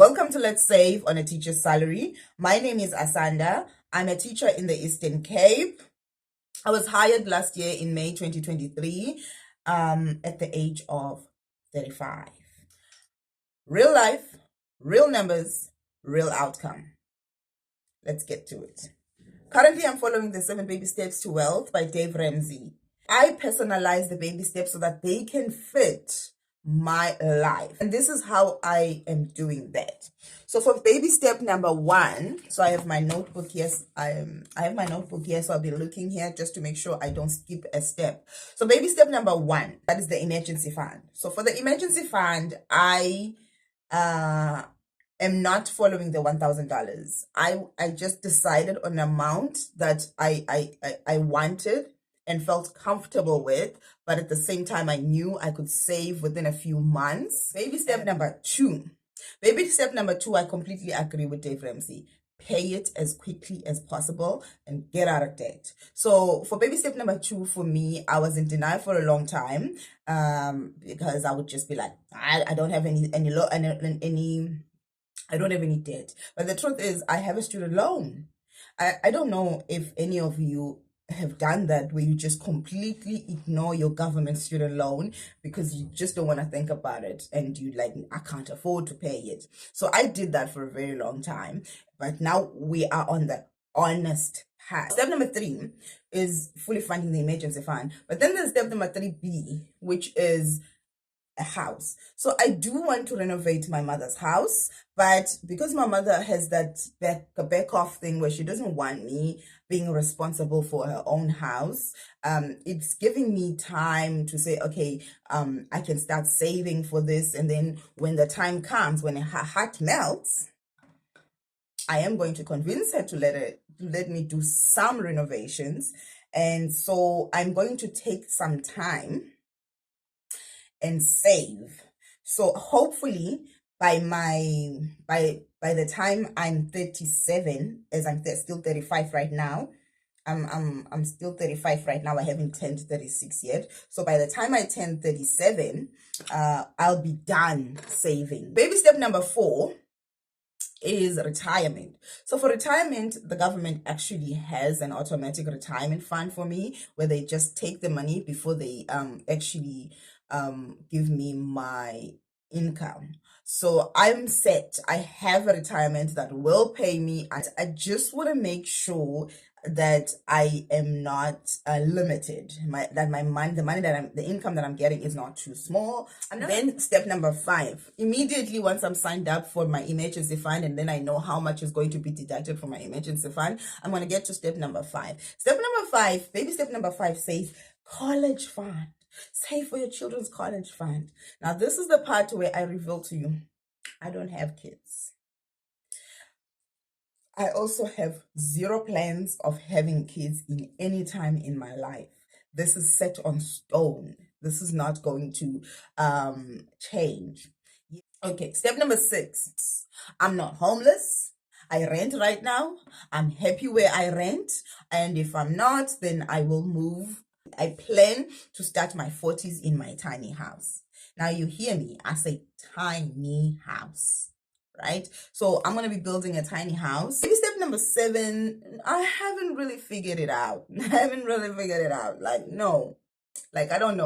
Welcome to Let's Save on a Teacher's Salary. My name is Asanda. I'm a teacher in the Eastern Cape. I was hired last year in May 2023 at the age of 35. Real life, real numbers, real outcome. Let's get to it. Currently, I'm following the 7 Baby Steps to Wealth by Dave Ramesy. I personalize the baby steps so that they can fit my life. And this is how I am doing that. So for baby step number 1, so I have my notebook here. I have my notebook here, so I'll be looking here just to make sure I don't skip a step. So baby step number 1, that is the emergency fund. So for the emergency fund, I am not following the $1,000. I just decided on an amount that I wanted and felt comfortable with, but at the same time I knew I could save within a few months. Baby step number 2. Baby step number 2, I completely agree with Dave Ramesy. Pay it as quickly as possible and get out of debt. So for baby step number 2, for me, I was in denial for a long time because I would just be like, I don't have any I don't have any debt. But the truth is, I have a student loan. I don't know if any of you have done that, where you just completely ignore your government student loan because you just don't want to think about it and you like, I can't afford to pay it. So I did that for a very long time, but now we are on the honest path. Step number 3 is fully funding the emergency fund, but then there's step number 3B, which is a house. So I do want to renovate my mother's house, but because my mother has that back off thing where she doesn't want me being responsible for her own house, it's giving me time to say, okay, I can start saving for this, and then when the time comes, when her heart melts, I am going to convince her to let me do some renovations. And so I'm going to take some time and save. So hopefully by the time I'm 37, as I'm still 35 right now, I'm still 35 right now. I haven't turned 36 yet. So by the time I turn 37, I'll be done saving. Baby step number 4 is retirement. So for retirement, the government actually has an automatic retirement fund for me, where they just take the money before they actually give me my income. So I'm set. I have a retirement that will pay me. I just want to make sure that I am not limited. The income that I'm getting is not too small. And then step number 5, immediately once I'm signed up for my emergency fund, and then I know how much is going to be deducted from my emergency fund, I'm going to get to step number 5. Step number 5, baby step number 5 says college fund. Save for your children's college fund. Now, this is the part where I reveal to you, I don't have kids. I also have 0 plans of having kids in any time in my life. This is set on stone. This is not going to change. Okay, step number 6. I'm not homeless. I rent right now. I'm happy where I rent. And if I'm not, then I will move. I plan to start my 40s in my tiny house. Now you hear me, I say tiny house, right? So I'm going to be building a tiny house. Maybe step number 7, I haven't really figured it out. Like, no, like, I don't know.